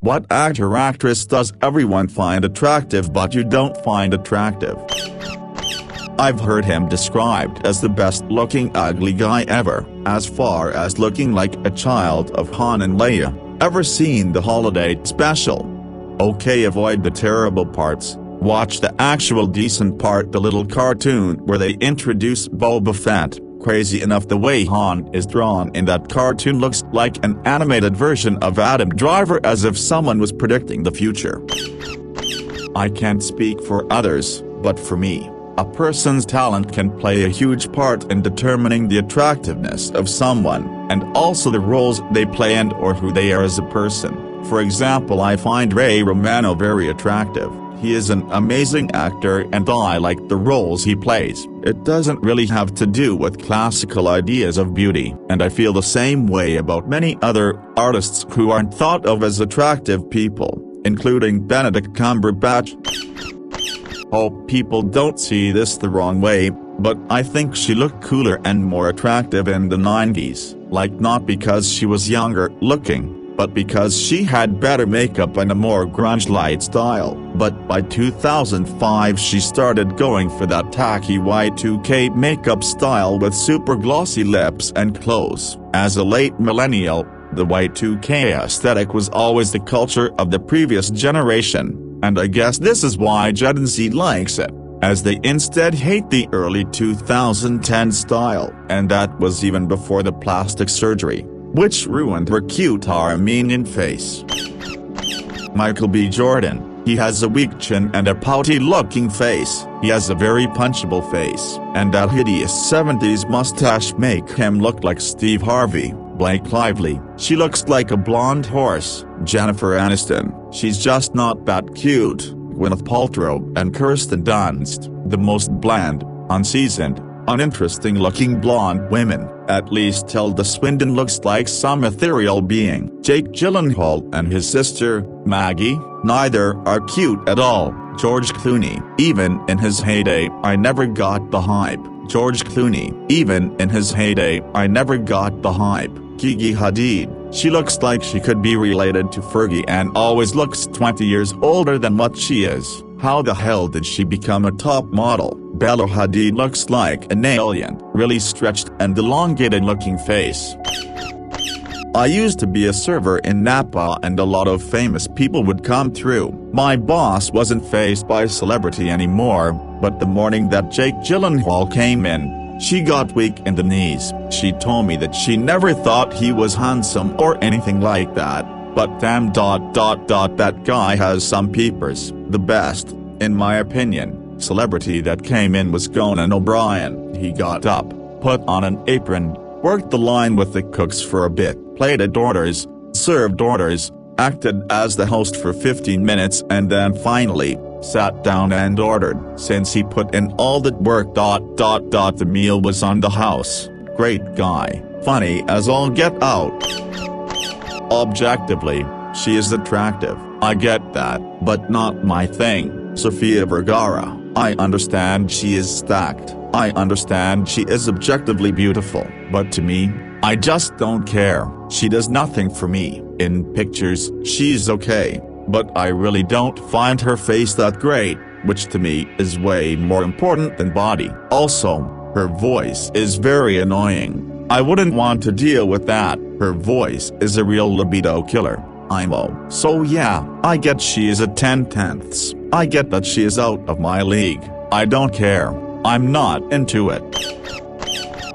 What actor or actress does everyone find attractive but you don't find attractive? I've heard him described as the best-looking ugly guy ever, as far as looking like a child of Han and Leia. Ever seen the holiday special? Okay, avoid the terrible parts, watch the actual decent part, the little cartoon where they introduce Boba Fett. Crazy enough, the way Han is drawn in that cartoon looks like an animated version of Adam Driver, as if someone was predicting the future. I can't speak for others, but for me, a person's talent can play a huge part in determining the attractiveness of someone, and also the roles they play and or who they are as a person. For example, I find Ray Romano very attractive. He is an amazing actor and I like the roles he plays. It doesn't really have to do with classical ideas of beauty, and I feel the same way about many other artists who aren't thought of as attractive people, including Benedict Cumberbatch. Hope people don't see this the wrong way, but I think she looked cooler and more attractive in the 90s, like not because she was younger looking, but because she had better makeup and a more grunge-light style. But by 2005 she started going for that tacky Y2K makeup style with super glossy lips and clothes. As a late millennial, the Y2K aesthetic was always the culture of the previous generation, and I guess this is why Gen Z likes it, as they instead hate the early 2010 style, and that was even before the plastic surgery, which ruined her cute Armenian face. Michael B. Jordan. He has a weak chin and a pouty-looking face. He has a very punchable face, and that hideous 70s mustache make him look like Steve Harvey. Blake Lively. She looks like a blonde horse. Jennifer Aniston. She's just not that cute. Gwyneth Paltrow and Kirsten Dunst. The most bland, unseasoned, uninteresting-looking blonde women, at least Tilda Swinton looks like some ethereal being. Jake Gyllenhaal and his sister, Maggie, neither are cute at all. George Clooney. Even in his heyday, I never got the hype. George Clooney. Even in his heyday, I never got the hype. Gigi Hadid. She looks like she could be related to Fergie and always looks 20 years older than what she is. How the hell did she become a top model? Bella Hadid looks like an alien, really stretched and elongated looking face. I used to be a server in Napa and a lot of famous people would come through. My boss wasn't faced by celebrity anymore, but the morning that Jake Gyllenhaal came in, she got weak in the knees. She told me that she never thought he was handsome or anything like that, but damn that guy has some peepers. The best, in my opinion, celebrity that came in was Conan O'Brien. He got up, put on an apron, worked the line with the cooks for a bit, plated orders, served orders, acted as the host for 15 minutes and then finally sat down and ordered. Since he put in all that work. The meal was on the house. Great guy, funny as all get out. Objectively, she is attractive, I get that, but not my thing. Sofia Vergara. I understand she is stacked, I understand she is objectively beautiful, but to me, I just don't care. She does nothing for me. In pictures, she's okay, but I really don't find her face that great, which to me is way more important than body. Also, her voice is very annoying. I wouldn't want to deal with that. Her voice is a real libido killer. So yeah, I get she is a 10/10ths. I get that she is out of my league. I don't care. I'm not into it.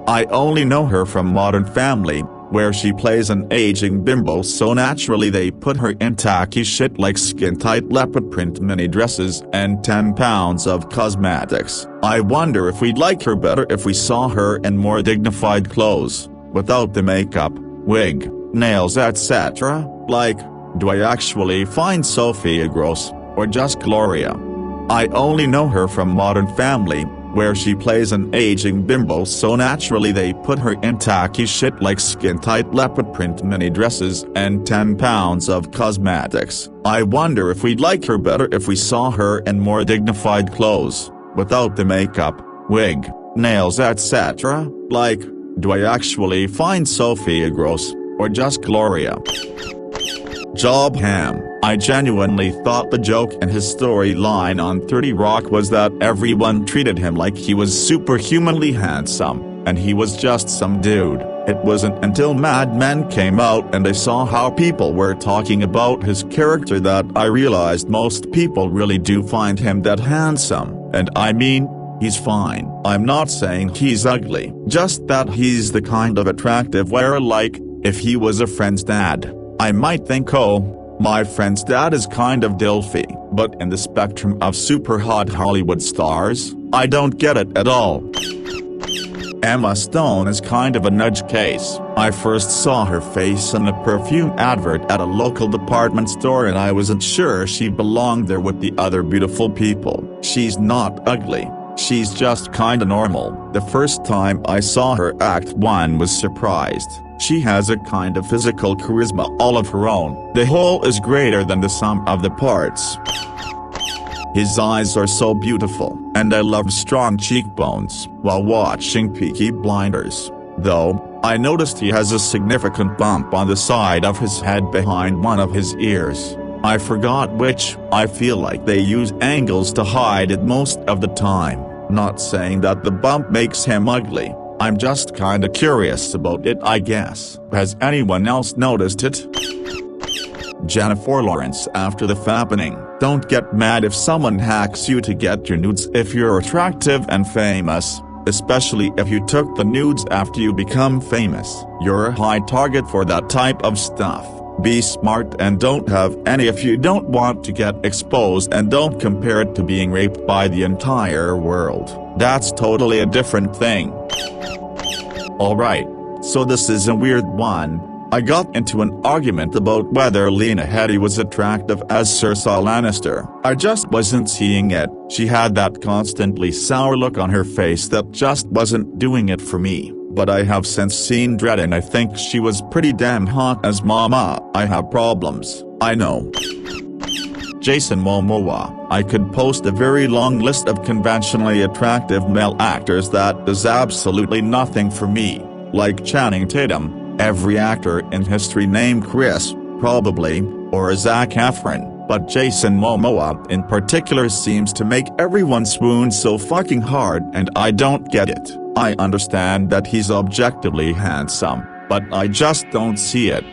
I only know her from Modern Family, where she plays an aging bimbo, so naturally they put her in tacky shit like skin-tight leopard print mini dresses and 10 pounds of cosmetics. I wonder if we'd like her better if we saw her in more dignified clothes, without the makeup, wig, nails etc. Like, do I actually find Sophia gross, or just Gloria? I only know her from Modern Family, where she plays an aging bimbo, so naturally they put her in tacky shit like skin-tight leopard print mini dresses and 10 pounds of cosmetics. I wonder if we'd like her better if we saw her in more dignified clothes, without the makeup, wig, nails etc. Like, do I actually find Sophia gross, or just Gloria? Job ham. I genuinely thought the joke in his storyline on 30 Rock was that everyone treated him like he was superhumanly handsome, and he was just some dude. It wasn't until Mad Men came out and I saw how people were talking about his character that I realized most people really do find him that handsome, and I mean, he's fine. I'm not saying he's ugly, just that he's the kind of attractive where like, if he was a friend's dad, I might think, oh, my friend's dad is kind of dilfy, but in the spectrum of super hot Hollywood stars, I don't get it at all. Emma Stone is kind of a nudge case. I first saw her face in a perfume advert at a local department store and I wasn't sure she belonged there with the other beautiful people. She's not ugly. She's just kinda normal. The first time I saw her act, one was surprised. She has a kind of physical charisma all of her own. The whole is greater than the sum of the parts. His eyes are so beautiful, and I love strong cheekbones while watching Peaky Blinders. Though, I noticed he has a significant bump on the side of his head behind one of his ears. I forgot which. I feel like they use angles to hide it most of the time. Not saying that the bump makes him ugly, I'm just kinda curious about it, I guess. Has anyone else noticed it? Jennifer Lawrence after the fappening. Don't get mad if someone hacks you to get your nudes if you're attractive and famous, especially if you took the nudes after you become famous. You're a high target for that type of stuff. Be smart and don't have any if you don't want to get exposed, and don't compare it to being raped by the entire world. That's totally a different thing. Alright, so this is a weird one. I got into an argument about whether Lena Headey was attractive as Cersei Lannister. I just wasn't seeing it. She had that constantly sour look on her face that just wasn't doing it for me. But I have since seen Dredd and I think she was pretty damn hot as Mama. I have problems, I know. Jason Momoa. I could post a very long list of conventionally attractive male actors that does absolutely nothing for me. Like Channing Tatum. Every actor in history named Chris, probably, or Zac Efron, but Jason Momoa in particular seems to make everyone swoon so fucking hard, and I don't get it. I understand that he's objectively handsome, but I just don't see it.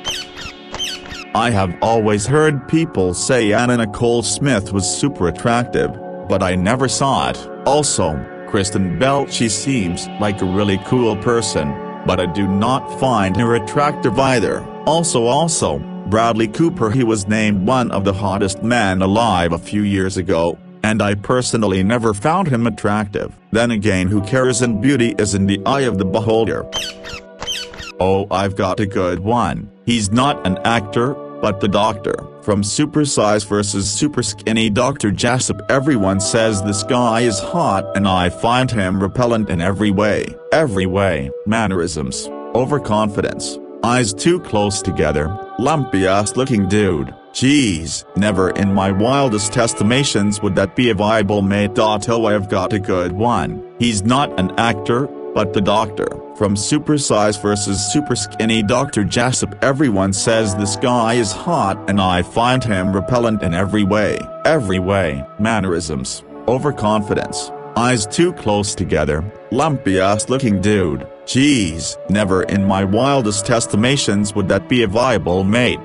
I have always heard people say Anna Nicole Smith was super attractive, but I never saw it. Also, Kristen Bell, she seems like a really cool person, but I do not find her attractive either. Also, Bradley Cooper, he was named one of the hottest men alive a few years ago, and I personally never found him attractive. Then again, who cares, and beauty is in the eye of the beholder. Oh, I've got a good one. He's not an actor, but the Doctor, from Super Size vs Super Skinny Dr. Jessup. Everyone says this guy is hot and I find him repellent in every way. Mannerisms, overconfidence, eyes too close together, lumpy ass looking dude. Jeez, never in my wildest estimations would that be a viable mate. Oh, I've got a good one. He's not an actor, but the Doctor, from Super Size vs Super Skinny Dr. Jessup. Everyone says this guy is hot and I find him repellent in every way. Mannerisms, overconfidence, eyes too close together, lumpy ass looking dude. Jeez, never in my wildest estimations would that be a viable mate.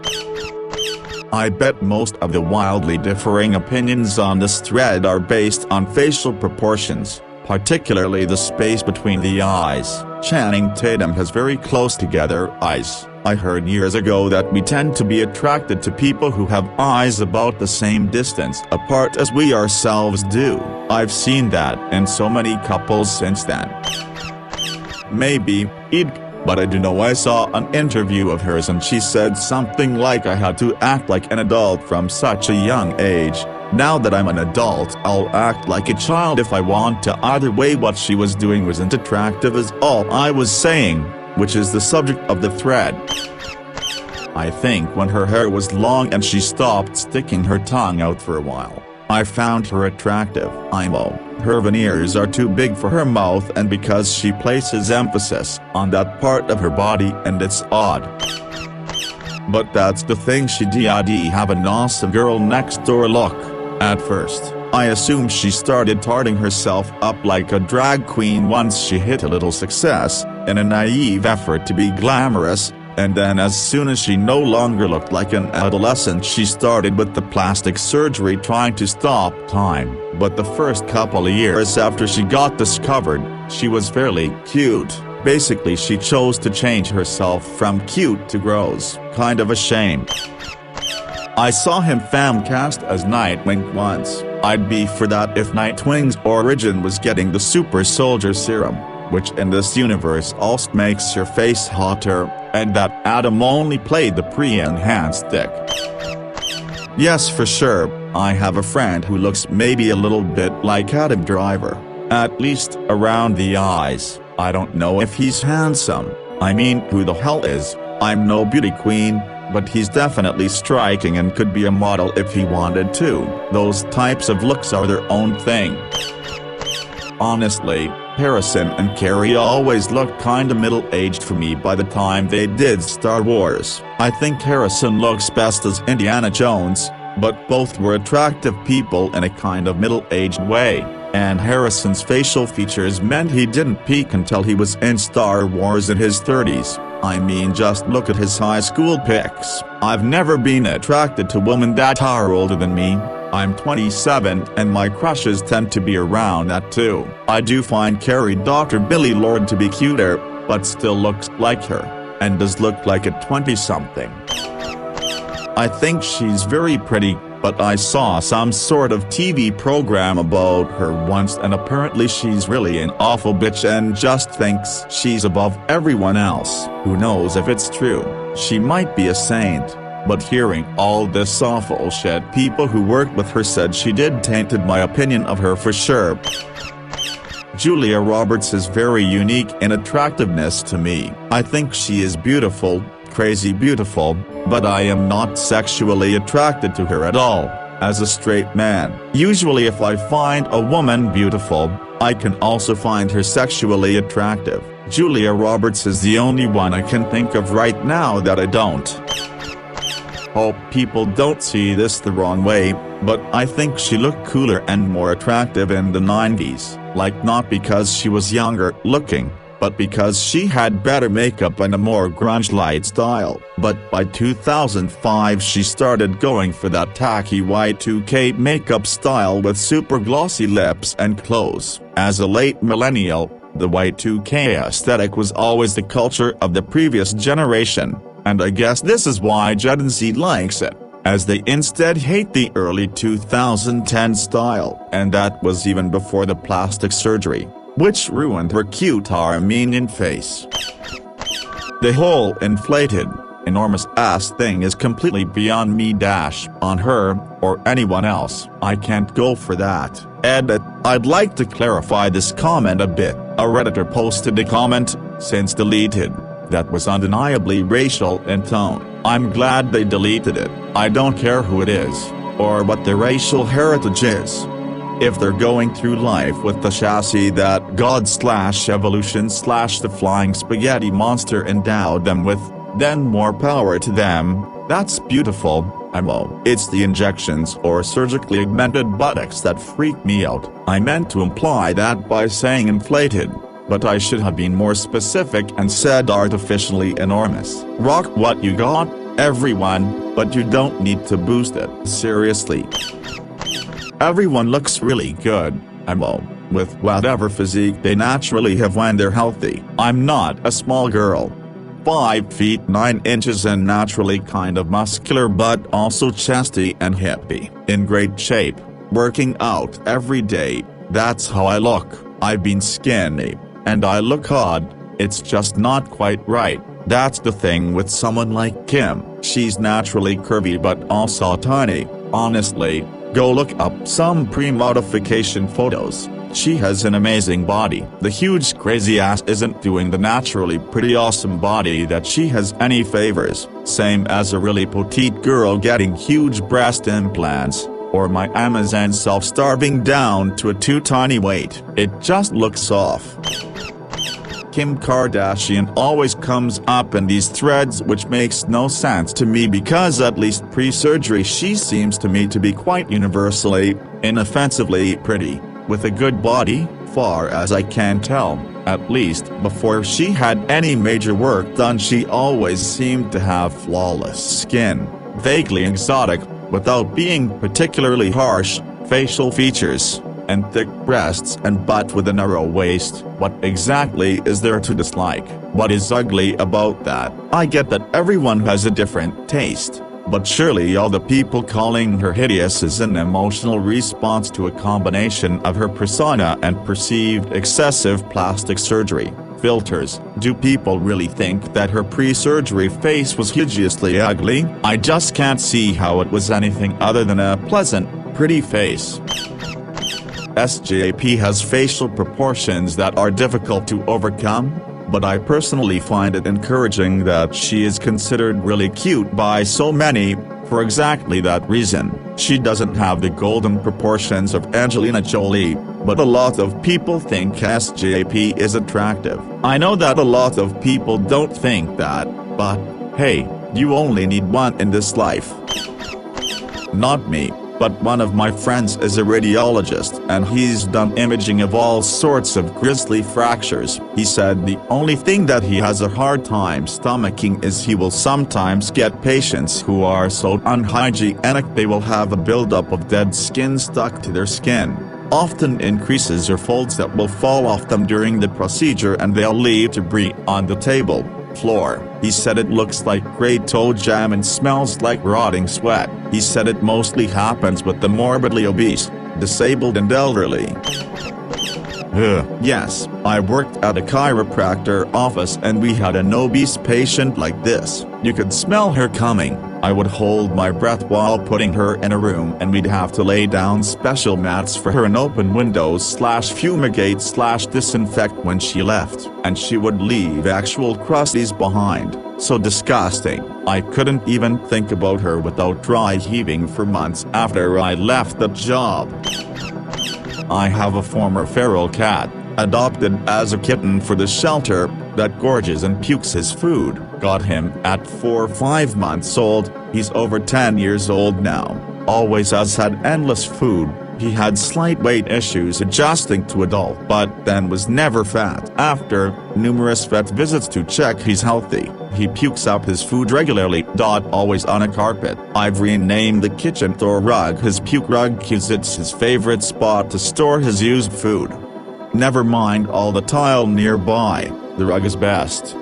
I bet most of the wildly differing opinions on this thread are based on facial proportions, particularly the space between the eyes. Channing Tatum has very close together eyes. I heard years ago that we tend to be attracted to people who have eyes about the same distance apart as we ourselves do. I've seen that in so many couples since then. Maybe, but I do know I saw an interview of hers and she said something like, I had to act like an adult from such a young age. Now that I'm an adult, I'll act like a child if I want to. Either way, what she was doing wasn't attractive is all I was saying, which is the subject of the thread. I think when her hair was long and she stopped sticking her tongue out for a while, I found her attractive. I know, her veneers are too big for her mouth, and because she places emphasis on that part of her body, and it's odd. But that's the thing, she did have an awesome girl next door look. At first, I assumed she started tarting herself up like a drag queen once she hit a little success, in a naive effort to be glamorous, and then as soon as she no longer looked like an adolescent she started with the plastic surgery trying to stop time. But the first couple of years after she got discovered, she was fairly cute. Basically she chose to change herself from cute to gross, kind of a shame. I saw him famcast as Nightwing once. I'd be for that if Nightwing's origin was getting the super soldier serum, which in this universe also makes your face hotter, and that Adam only played the pre-enhanced dick. Yes, for sure, I have a friend who looks maybe a little bit like Adam Driver, at least around the eyes. I don't know if he's handsome, I mean who the hell is, I'm no beauty queen, but he's definitely striking and could be a model if he wanted to. Those types of looks are their own thing. Honestly, Harrison and Carrie always looked kinda middle-aged for me by the time they did Star Wars. I think Harrison looks best as Indiana Jones, but both were attractive people in a kind of middle-aged way, and Harrison's facial features meant he didn't peak until he was in Star Wars in his 30s. I mean, just look at his high school pics. I've never been attracted to women that are older than me. I'm 27 and my crushes tend to be around that too. I do find Carrie Dr. Billie Lourd to be cuter, but still looks like her, and does look like a 20-something. I think she's very pretty, but I saw some sort of TV program about her once and apparently she's really an awful bitch and just thinks she's above everyone else. Who knows if it's true, she might be a saint. But hearing all this awful shit people who worked with her said she did tainted my opinion of her for sure. Julia Roberts is very unique in attractiveness to me. I think she is beautiful, crazy beautiful, but I am not sexually attracted to her at all. As a straight man, usually if I find a woman beautiful, I can also find her sexually attractive. Julia Roberts is the only one I can think of right now that I don't. Hope people don't see this the wrong way, but I think she looked cooler and more attractive in the 90s, like not because she was younger looking, but because she had better makeup and a more grunge-light style. But by 2005 she started going for that tacky Y2K makeup style with super glossy lips and clothes. As a late millennial, the Y2K aesthetic was always the culture of the previous generation. And I guess this is why Gen Z likes it, as they instead hate the early 2010 style, and that was even before the plastic surgery, which ruined her cute Armenian face. The whole inflated, enormous ass thing is completely beyond me. On her, or anyone else, I can't go for that. Edit, I'd like to clarify this comment a bit. A Redditor posted a comment, since deleted, that was undeniably racial in tone. I'm glad they deleted it. I don't care who it is, or what their racial heritage is. If they're going through life with the chassis that God/evolution/the flying spaghetti monster endowed them with, then more power to them. That's beautiful. It's the injections or surgically augmented buttocks that freak me out. I meant to imply that by saying inflated, but I should have been more specific and said artificially enormous. Rock what you got, everyone, but you don't need to boost it. Seriously. Everyone looks really good, with whatever physique they naturally have when they're healthy. I'm not a small girl. 5 feet 9 inches and naturally kind of muscular but also chesty and hippie. In great shape, working out every day, that's how I look. I've been skinny, and I look odd, it's just not quite right. That's the thing with someone like Kim. She's naturally curvy but also tiny. Honestly, go look up some pre-modification photos. She has an amazing body. The huge crazy ass isn't doing the naturally pretty awesome body that she has any favors. Same as a really petite girl getting huge breast implants, or my Amazon self starving down to a too tiny weight. It just looks off. Kim Kardashian always comes up in these threads, which makes no sense to me because at least pre-surgery she seems to me to be quite universally, inoffensively pretty, with a good body, far as I can tell. At least before she had any major work done she always seemed to have flawless skin, vaguely exotic, without being particularly harsh, facial features, and thick breasts and butt with a narrow waist. What exactly is there to dislike? What is ugly about that? I get that everyone has a different taste, but surely all the people calling her hideous is an emotional response to a combination of her persona and perceived excessive plastic surgery. Filters. Do people really think that her pre-surgery face was hideously ugly? I just can't see how it was anything other than a pleasant, pretty face. SJP has facial proportions that are difficult to overcome, but I personally find it encouraging that she is considered really cute by so many, for exactly that reason. She doesn't have the golden proportions of Angelina Jolie, but a lot of people think SJP is attractive. I know that a lot of people don't think that, but, hey, you only need one in this life. Not me. But one of my friends is a radiologist and he's done imaging of all sorts of grisly fractures. He said the only thing that he has a hard time stomaching is he will sometimes get patients who are so unhygienic they will have a buildup of dead skin stuck to their skin, often in creases or folds that will fall off them during the procedure, and they'll leave debris on the table, floor. He said it looks like grey toe jam and smells like rotting sweat. He said it mostly happens with the morbidly obese, disabled and elderly. Yes, I worked at a chiropractor office and we had an obese patient like this. You could smell her coming. I would hold my breath while putting her in a room and we'd have to lay down special mats for her and open windows/fumigate/disinfect when she left, and she would leave actual crusties behind. So disgusting. I couldn't even think about her without dry heaving for months after I left the job. I have a former feral cat, adopted as a kitten for the shelter, that gorges and pukes his food. Got him at 4 or 5 months old. He's over 10 years old now. Always has had endless food. He had slight weight issues adjusting to adult, but then was never fat. After numerous vet visits to check he's healthy, he pukes up his food regularly. Always on a carpet. I've renamed the kitchen door rug his puke rug cause it's his favorite spot to store his used food. Never mind all the tile nearby, the rug is best.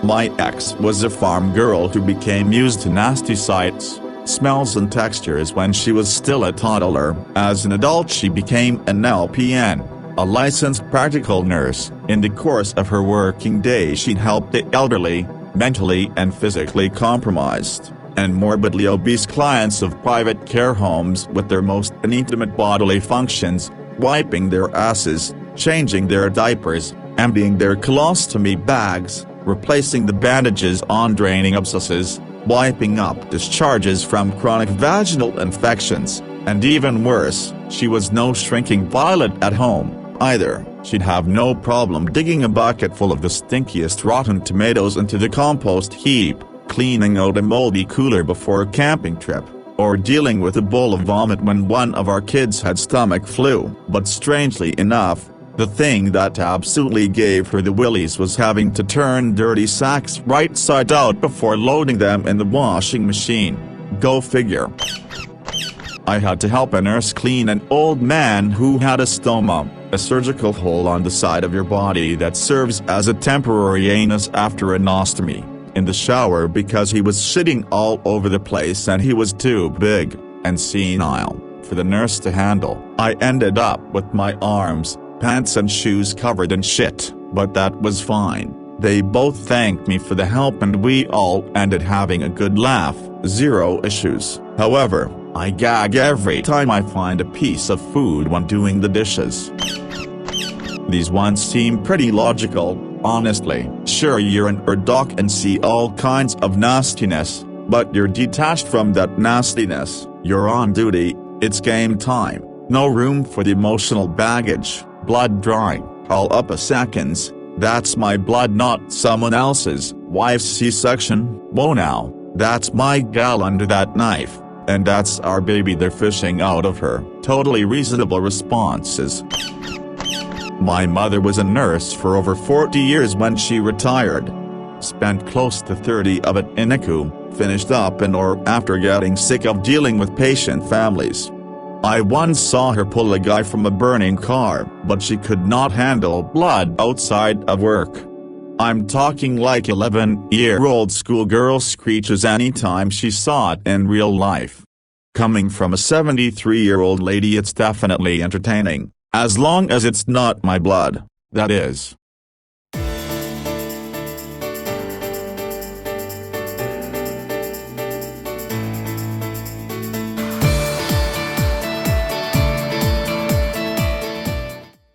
My ex was a farm girl who became used to nasty sights, smells and textures when she was still a toddler. As an adult she became an LPN, a licensed practical nurse. In the course of her working day she'd help the elderly, mentally and physically compromised, and morbidly obese clients of private care homes with their most intimate bodily functions, wiping their asses, changing their diapers, emptying their colostomy bags, replacing the bandages on draining abscesses, wiping up discharges from chronic vaginal infections, and even worse, she was no shrinking violet at home, either. She'd have no problem digging a bucket full of the stinkiest rotten tomatoes into the compost heap, cleaning out a moldy cooler before a camping trip, or dealing with a bowl of vomit when one of our kids had stomach flu. But strangely enough, the thing that absolutely gave her the willies was having to turn dirty sacks right side out before loading them in the washing machine. Go figure. I had to help a nurse clean an old man who had a stoma, a surgical hole on the side of your body that serves as a temporary anus after an ostomy, in the shower because he was shitting all over the place and he was too big and senile for the nurse to handle. I ended up with my arms, pants and shoes covered in shit, but that was fine. They both thanked me for the help and we all ended having a good laugh. Zero issues. However, I gag every time I find a piece of food when doing the dishes. These ones seem pretty logical, honestly. Sure, you're an doc and see all kinds of nastiness, but you're detached from that nastiness. You're on duty, it's game time. No room for the emotional baggage. Blood drawing, all up a seconds, That's my blood, not someone else's wife's C-section. Whoa now, that's my gal under that knife, and that's our baby they're fishing out of her. Totally reasonable responses. My mother was a nurse for over 40 years when she retired. Spent close to 30 of it in NICU, finished up in or after getting sick of dealing with patient families. I once saw her pull a guy from a burning car, but she could not handle blood outside of work. I'm talking like 11-year-old schoolgirl screeches anytime she saw it in real life. Coming from a 73-year-old lady, it's definitely entertaining, as long as it's not my blood, that is.